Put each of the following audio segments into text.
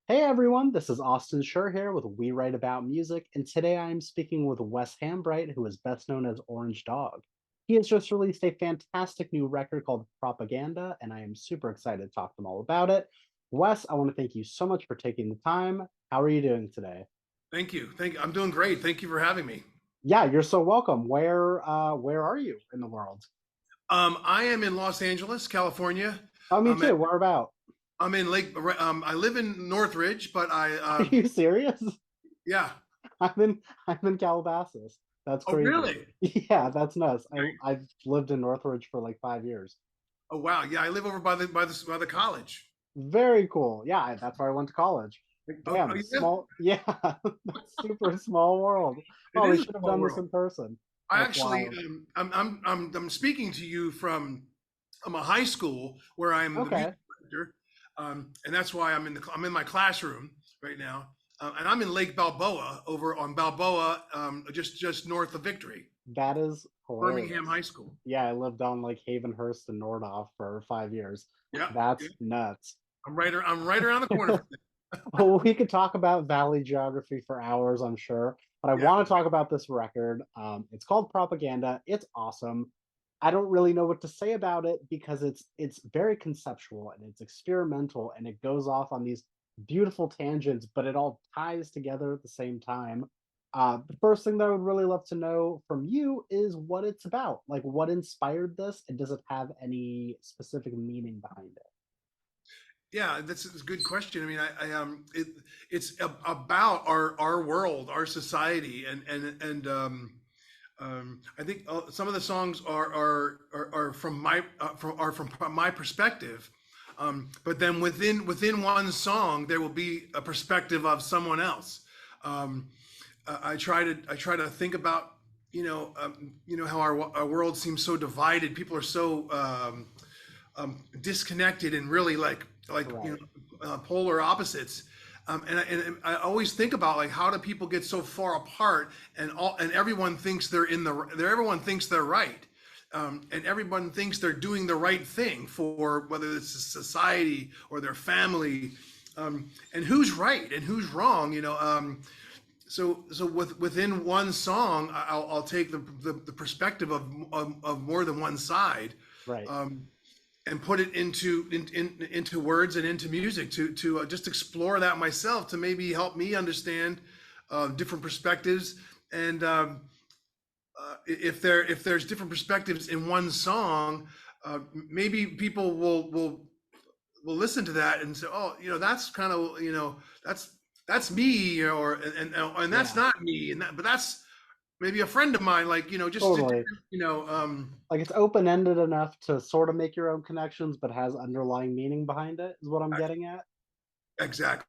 Hey everyone, this is Austin Schur here with We Write About Music, and today I am speaking with Wes Hambright, who is best known as Orange Dog. He has just released a fantastic new record called Propaganda, and I am super excited to talk to him all about it. Wes, I want to thank you so much for taking the time. How are you doing today? Thank you. Thank you. I'm doing great. Thank you for having me. Yeah, you're so welcome. Where are you in the world? I am in Los Angeles, California. Oh, me I'm too. at, Where about? I'm in Lake. I live in Northridge, but Are you serious? yeah. I'm in Calabasas. That's Oh, crazy. really? Yeah, that's nuts. Okay. I've lived in Northridge for like 5 years. Oh, wow. Yeah, I live over by the college. Very cool. Yeah, that's where I went to college. Oh, Damn, yeah. small. Yeah, that's super small world. It Oh, we is a should have small done this world. in person. I That's actually, wild. I'm speaking to you from a high school where I'm the music Okay, director, and that's why I'm in my classroom right now, and I'm in Lake Balboa over on Balboa, just north of Victory. that is Birmingham hilarious. High School. Yeah, I lived on like Havenhurst and Nordhoff for 5 years. Yeah, yeah. That's nuts. I'm right around the corner from Well, we could talk about valley geography for hours, I'm sure, but I there. Yeah. want to talk about this record. It's called Propaganda. It's awesome. I don't really know what to say about it because it's very conceptual and it's experimental and it goes off on these beautiful tangents, but it all ties together at the same time. The first thing that I would really love to know from you is what it's about. Like, what inspired this, and does it have any specific meaning behind it? Yeah, that's a good question. I mean, it's about our world, our society, and I think some of the songs are from my perspective. But then within one song, there will be a perspective of someone else. Um, I try to think about how our world seems so divided. People are so disconnected and really like Right. polar opposites. And I always think about like how do people get so far apart and everyone thinks everyone thinks they're right. And everyone thinks they're doing the right thing for whether it's a society or their family, and who's right and who's wrong. So within one song, I'll take the perspective of more than one side, Right. um, and put it into words and into music to just explore that myself to maybe help me understand different perspectives. And if there's different perspectives in one song, maybe people will listen to that and say, oh, that's kind of, that's me, and that's Yeah. not me, but that's maybe a friend of mine, like, just to, Totally. you know, um, Like, it's open-ended enough to sort of make your own connections, but has underlying meaning behind it, is what I'm getting at. exactly,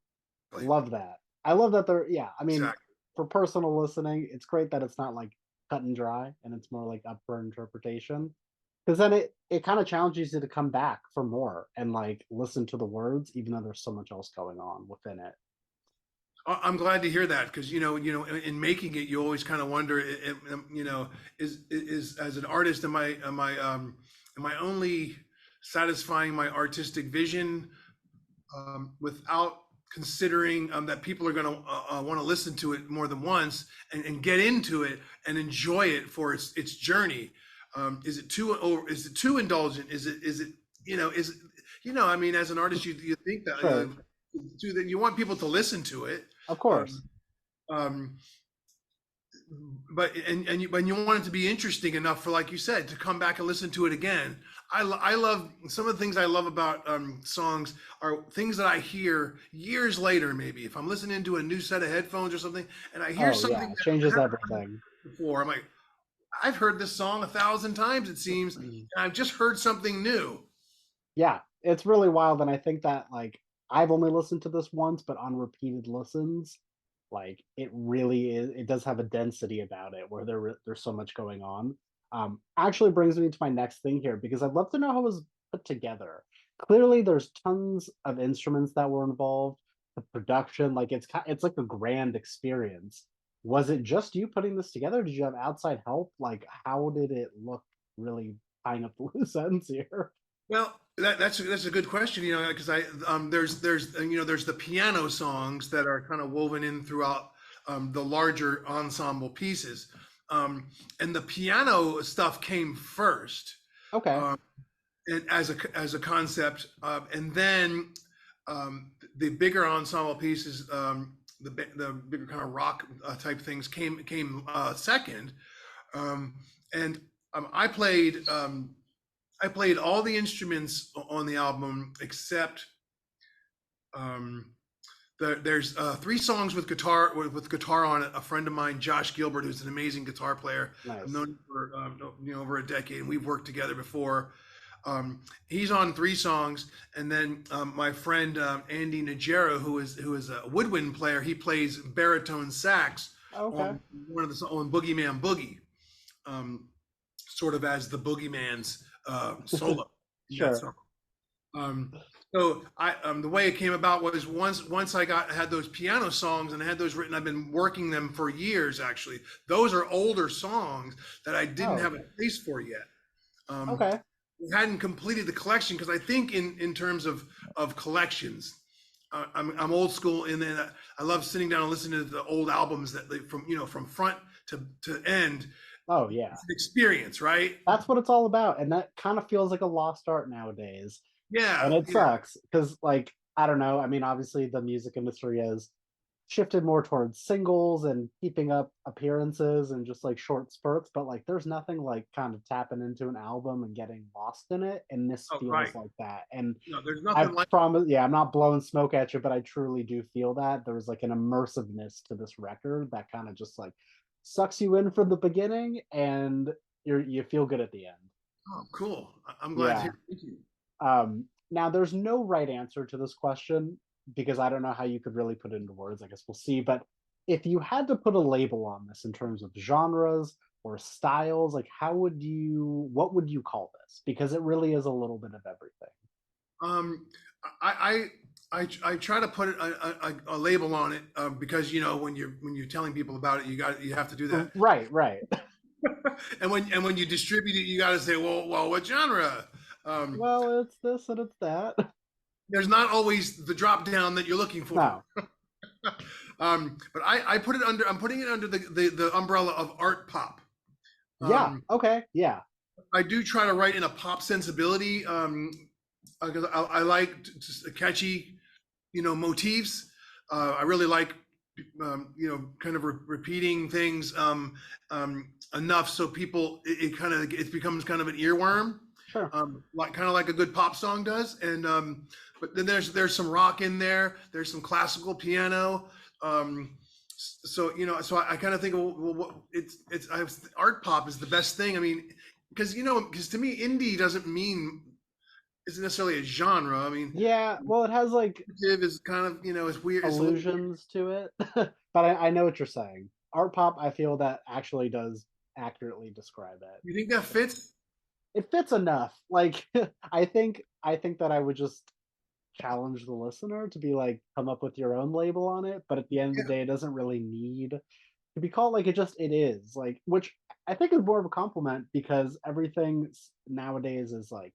Love that. I love that yeah, I mean, exactly. for personal listening, it's great that it's not, like, cut and dry, and it's more, like, up for interpretation. Because then it kinda challenges you to come back for more and, like, listen to the words even though there's so much else going on within it. I'm glad to hear that because in making it, you always kind of wonder, is as an artist, am I only satisfying my artistic vision, without considering that people are going to want to listen to it more than once and get into it and enjoy it for its journey. Is it too indulgent? I mean, as an artist, you think that Sure. that you want people to listen to it. Of Um, course. um, but you want it to be interesting enough for, like you said, to come back and listen to it again. I love some of the things I love about songs are things that I hear years later. Maybe if I'm listening to a new set of headphones or something, and I hear Oh, something yeah, that changes I've heard everything. before, I'm like, I've heard this song 1,000 times, it seems, and I've just heard something new. Yeah, it's really wild, and I think that, like, I've only listened to this once, but on repeated listens, like, it does have a density about it where there's so much going on. Actually brings me to my next thing here because I'd love to know how it was put together. Clearly, there's tons of instruments that were involved, the production, like, it's like a grand experience. Was it just you putting this together? Did you have outside help? Like, how did it look really tying up the loose ends here? Well, That's a good question, you know, because there's the piano songs that are kind of woven in throughout the larger ensemble pieces, and the piano stuff came first, Okay, um, and as a concept, and then the bigger ensemble pieces, the bigger kind of rock type things came second, um, and I played all the instruments on the album except um, there's three songs with guitar on it. A friend of mine, Josh Gilbert, who's an amazing guitar player. I've nice. known him for over a decade, and we've worked together before. He's on three songs, and then my friend Andy Najera, who is a woodwind player, he plays baritone sax Okay, on one of the on Boogeyman Boogie, um, sort of as the Boogeyman's solo in that sure. song. Um, so the way it came about was once I had those piano songs and I had those written, I've been working them for years. Actually, those are older songs that I didn't Oh, have a okay, place for yet. Um, okay. we hadn't completed the collection because I think in terms of collections, I'm old school, and then I love sitting down and listening to the old albums that from front to end. Oh yeah, It's an experience, right? that's what it's all about, and that kind of feels like a lost art nowadays. And Yeah, it yeah. sucks because, like, I don't know. I mean, obviously, the music industry has shifted more towards singles and keeping up appearances and just like short spurts. But like, there's nothing like kind of tapping into an album and getting lost in it. And this Oh, feels right. like that. And No, there's I nothing like. promise, yeah, I'm not blowing smoke at you, but I truly do feel that there's like an immersiveness to this record that kind of just like sucks you in from the beginning and you feel good at the end. Oh, cool. I'm glad to Yeah. hear. Thank you. Now, there's no right answer to this question because I don't know how you could really put it into words. I guess we'll see. But if you had to put a label on this in terms of genres or styles, like what would you call this? Because it really is a little bit of everything. Um, I try to put a label on it because when you're telling people about it, you have to do that. Right, right. And when you distribute it, you got to say, well, what genre? Um, Well, it's this and it's that. there's not always the drop down that you're looking for. No. But I put it under. I'm putting it under the umbrella of art pop. Yeah. Um, Okay. Yeah. I do try to write in a pop sensibility because I like just catchy, motifs. I really like, kind of repeating things enough so people it becomes kind of an earworm, Sure. like kind of like a good pop song does. And but then there's some rock in there. There's some classical piano. So I kind of think, well, art pop is the best thing. I mean, because to me, indie doesn't mean isn't necessarily a genre. I mean, Yeah. Well, it has like is kind of it's weird. It's a little weird. allusions to it, but I know what you're saying. Art pop, I feel that actually does accurately describe it. You think that fits? It fits enough. Like I think that I would just challenge the listener to be like, come up with your own label on it. But at the end of the Yeah, day, it doesn't really need to be called like it is. Like, which I think is more of a compliment because everything nowadays is like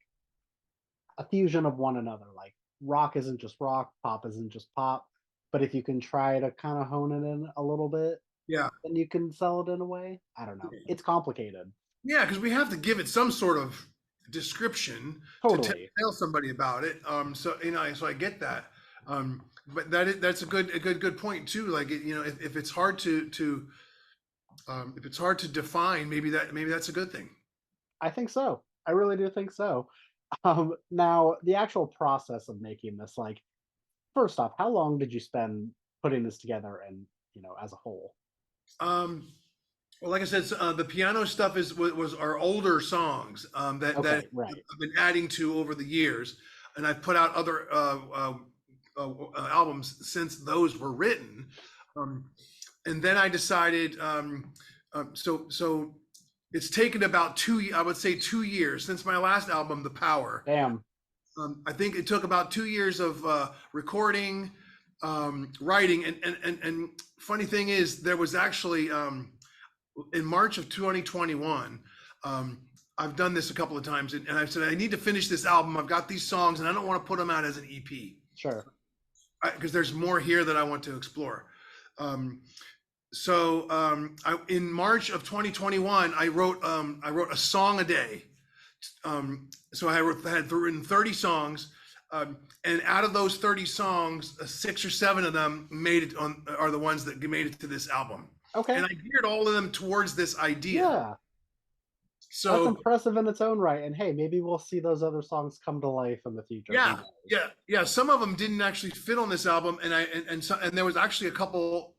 a fusion of one another. Like rock isn't just rock, pop isn't just pop. But if you can try to kind of hone it in a little bit, yeah, then you can sell it in a way. I don't know. It's complicated. yeah. Because we have to give it some sort of description to Totally. tell somebody about it. So so I get that. But that's a good point too. Like if it's hard if it's hard to define, maybe that's a good thing. I think so. I really do think so. Now, the actual process of making this, like, first off, how long did you spend putting this together and, as a whole? Um, well, like I said, the piano stuff was our older songs that Okay, right. I've been adding to over the years, and I've put out other albums since those were written. Um, and then I decided, so it's taken about I would say 2 years since my last album, The Power. Damn. I think it took about 2 years of recording, writing, and funny thing is, there was actually in March of 2021, I've done this a couple of times, and I've said I need to finish this album. I've got these songs, and I don't want to put them out as an EP Sure. because there's more here that I want to explore. Um, in March of 2021, I wrote a song a day. So I had written 30 songs, and out of those 30 songs, 6 or 7 of them are the ones that made it to this album. Okay. And I geared all of them towards this idea. Yeah. That's So impressive in its own right. And hey, maybe we'll see those other songs come to life in the future. Who yeah, knows? yeah. Some of them didn't actually fit on this album, and there was actually a couple.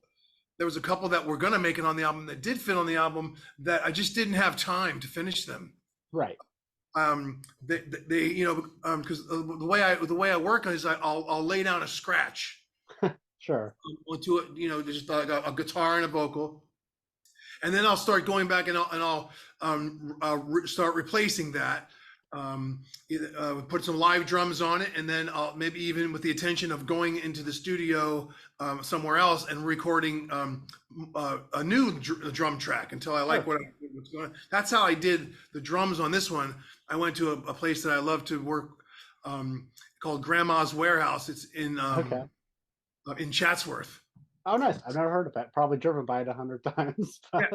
There was a couple that were gonna make it on the album that did fit on the album that I just didn't have time to finish them. Right. They because the way I work is I'll lay down a scratch Sure. onto it, just like a guitar and a vocal, and then I'll start going back and I'll start replacing that. Put some live drums on it, and then I'll maybe even with the intention of going into the studio somewhere else and recording a new drum track until I like what's going on. That's how I did the drums on this one. I went to a place that I love to work called Grandma's Warehouse. It's in Chatsworth. Oh, nice. I've never heard of it. Probably driven by it 100 times. Yeah.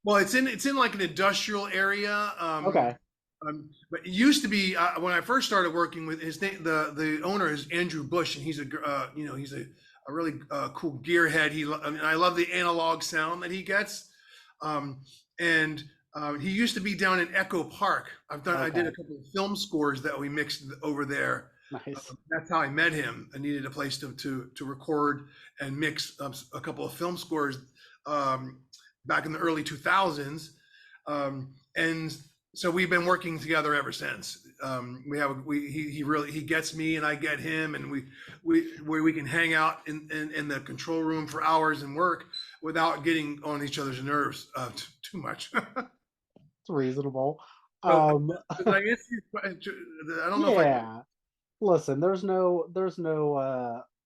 Well, it's in like an industrial area. Okay. But it used to be when I first started working with his name, the owner is Andrew Bush, and he's a really cool gearhead. I love the analog sound that he gets. And he used to be down in Echo Park. I did a couple of film scores that we mixed over there. Nice. That's how I met him. I needed a place to record and mix a couple of film scores back in the early 2000s, and so we've been working together ever since. He gets me and I get him, and we can hang out in the control room for hours and work without getting on each other's nerves too much. It's reasonable. Did I answer your question? I don't know if I. Yeah. Listen, there's no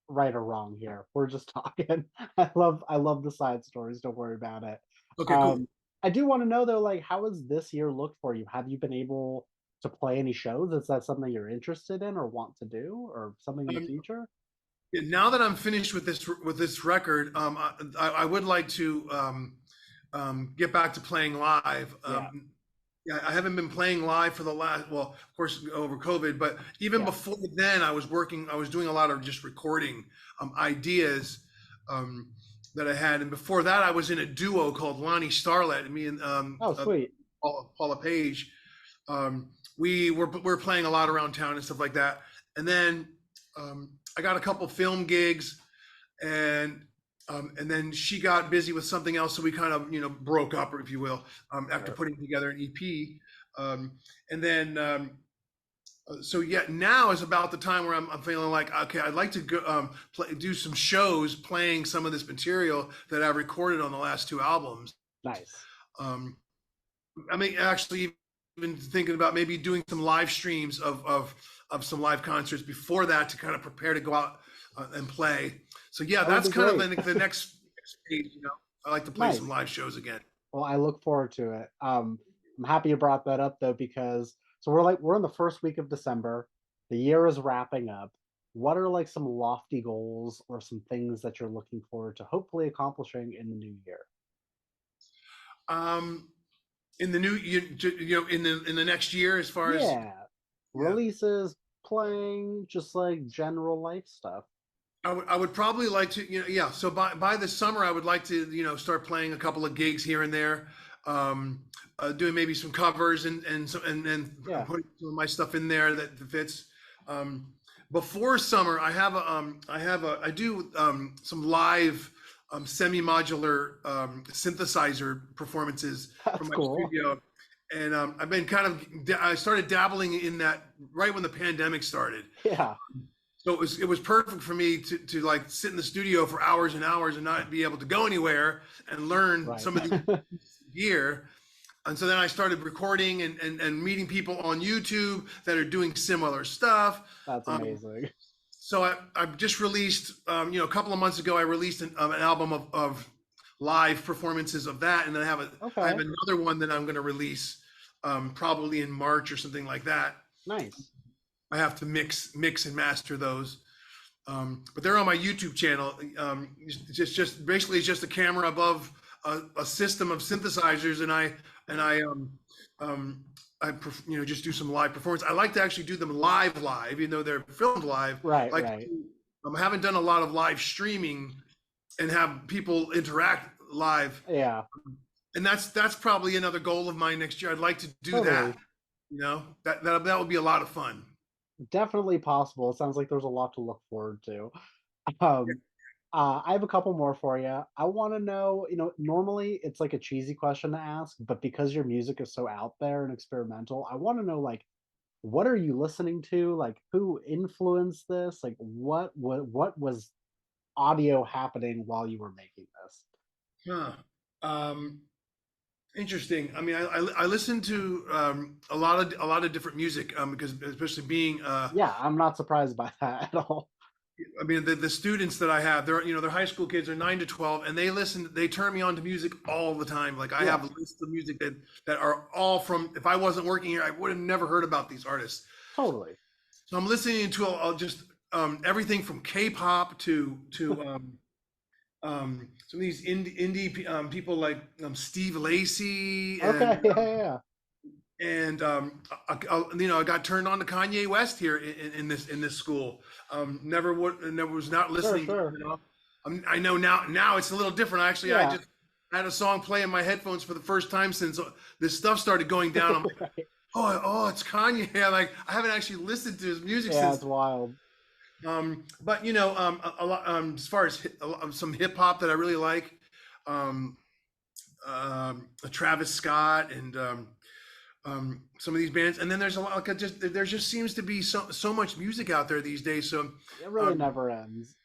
right or wrong here. We're just talking. I love the side stories. Don't worry about it. Okay, cool. I do want to know though, like, how has this year looked for you? Have you been able to play any shows? Is that something you're interested in or want to do, or something in the future? Now that I'm finished with this record, I would like to get back to playing live. Yeah, I haven't been playing live for the last, well, of course, over COVID, but even before then, I was doing a lot of just recording ideas that I had. And before that, I was in a duo called Lonnie Starlet, and me and Sweet. Paula Page. We were playing a lot around town and stuff like that. And then I got a couple film gigs, and then she got busy with something else, so we kind of broke up, if you will, after putting together an EP. And then so yeah, now is about the time where I'm feeling like, okay, I'd like to go do some shows playing some of this material that I've recorded on the last 2 albums. Nice. I mean, actually, even thinking about maybe doing some live streams of some live concerts before that to kind of prepare to go out and play. So yeah, that's kind of the next stage. I like to play some live shows again. Well, I look forward to it. I'm happy you brought that up though, because we're in the first week of December. The year is wrapping up. What are like some lofty goals or some things that you're looking forward to hopefully accomplishing in the new year? In the new in the next year, as far as releases, playing, just like general life stuff. I would probably like to, so by the summer, I would like to, start playing a couple of gigs here and there, doing maybe some covers and putting some of my stuff in there that fits. Before summer, I do some live semi-modular synthesizer performances from my studio. And I've been I started dabbling in that right when the pandemic started. Yeah. So it was perfect for me to like sit in the studio for hours and hours and not be able to go anywhere and learn some of the gear. And so then I started recording and meeting people on YouTube that are doing similar stuff. That's amazing. So I've just released, a couple of months ago, I released an album of live performances of that. And then I have another one that I'm going to release probably in March or something like that. Nice. I have to mix and master those. But they're on my YouTube channel. Just basically it's just a camera above a system of synthesizers, and um, just do some live performance. I like to actually do them live, even though they're filmed live. Right, Like right. I haven't done a lot of live streaming and have people interact live, Yeah, and that's probably another goal of mine next year. I'd like to do that. totally. That would be a lot of fun. Definitely possible. It sounds like there's a lot to look forward to. Um, I have a couple more for you. I want to know, normally it's like a cheesy question to ask, but because your music is so out there and experimental, I want to know, like, what are you listening to? Like, who influenced this? Like, what was audio happening while you were making this? Huh. Um, Interesting. I mean, I listen to a lot of different music because especially being Yeah, I'm not surprised by that at all. I mean the students that I have, they're high school kids, are 9 to 12, and they turn me on to music all the time. Like I Yeah, have a list of music that are all from, if I wasn't working here, I would have never heard about these artists. totally. So I'm listening to just everything from K-pop to some of these indie people like Steve Lacy Okay, yeah, yeah, yeah. and I got turned on to Kanye West here in this school. Never was not Sure, listening. sure. I know now. Now it's a little different. Actually, I Yeah, just had a song play in my headphones for the first time since this stuff started going down. I'm like, right. oh, it's Kanye. Like I haven't actually listened to his music Yeah, since. it's wild. But a lot as far as some hip hop that I really like, um, Travis Scott and some of these bands, and then there's a lot like there just seems to be so much music out there these days. So It really um, never ends.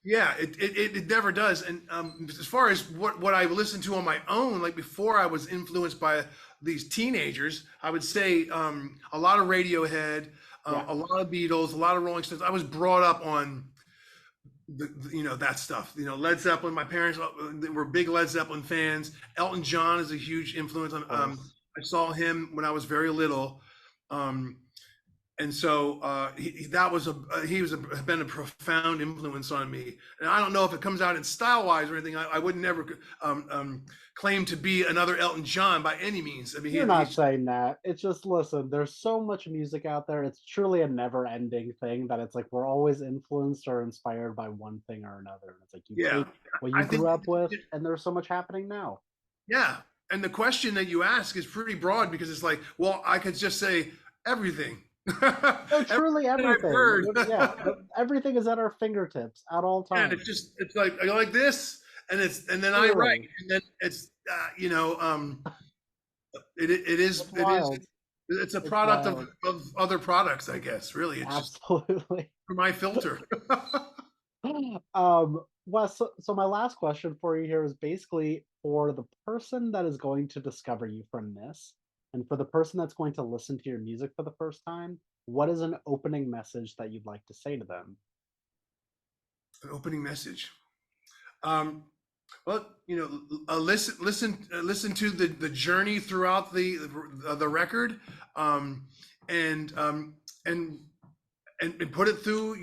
yeah, it never does. And as far as what I listen to on my own, like before I was influenced by these teenagers, I would say a lot of Radiohead, Yeah, a lot of Beatles, a lot of Rolling Stones. I was brought up on that stuff. Led Zeppelin. My parents they were big Led Zeppelin fans. Elton John is a huge influence on. of course. I saw him when I was very little, um, and so he was been a profound influence on me. And I don't know if it comes out in style wise or anything. I would never claim to be another Elton John by any means. I mean, You're not he's saying that. It's just, listen, there's so much music out there. It's truly a never-ending thing that it's like we're always influenced or inspired by one thing or another. And it's like you yeah. take what you I grew think up with, and there's so much happening now. yeah. And the question that you ask is pretty broad because it's like, well, I could just say everything. No, Everything truly that I've everything. heard. Yeah, everything is at our fingertips at all And times. it's like I like this, and then I write, Truly, and then it's it is it's wild. it's a It's product wild. of other products, I guess. Really, it's just Absolutely. for my filter. Wes, so my last question for you here is basically for the person that is going to discover you from this, and for the person that's going to listen to your music for the first time, what is an opening message that you'd like to say to them? An opening message. Um, well, listen to the journey throughout the record, um, and and and put it through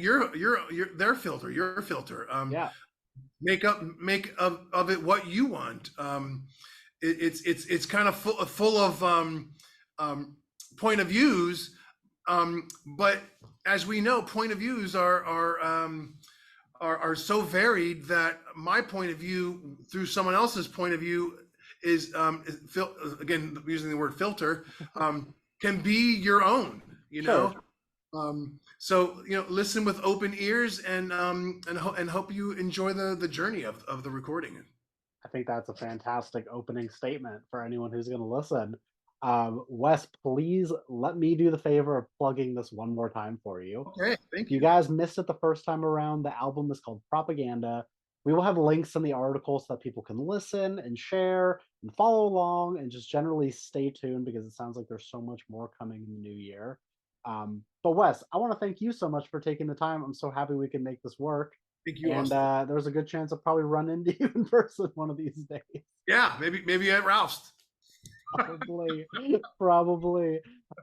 their filter, your filter. Yeah, Make of it what you want. It's kind of full of um, point of views, but as we know, point of views are so varied that my point of view through someone else's point of view is again using the word filter, can be your own. You sure. know, so listen with open ears and hope you enjoy the journey of the recording. I think that's a fantastic opening statement for anyone who's going to listen. Wes, please let me do the favor of plugging this one more time for you. Okay, If thank you you. guys missed it the first time around, the album is called Propaganda. We will have links in the article so that people can listen and share and follow along and just generally stay tuned because it sounds like there's so much more coming in the new year. But Wes, I want to thank you so much for taking the time. I'm so happy we can make this work. Thank you, And Austin. there's a good chance I'll probably run into you in person one of these days. Yeah, maybe at Ralph's. Probably, probably.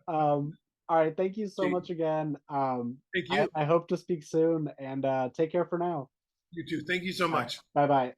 All right, thank you so Okay, much again. thank I you. I hope to speak soon, and take care for now. You too. Thank you so All right, much. bye bye.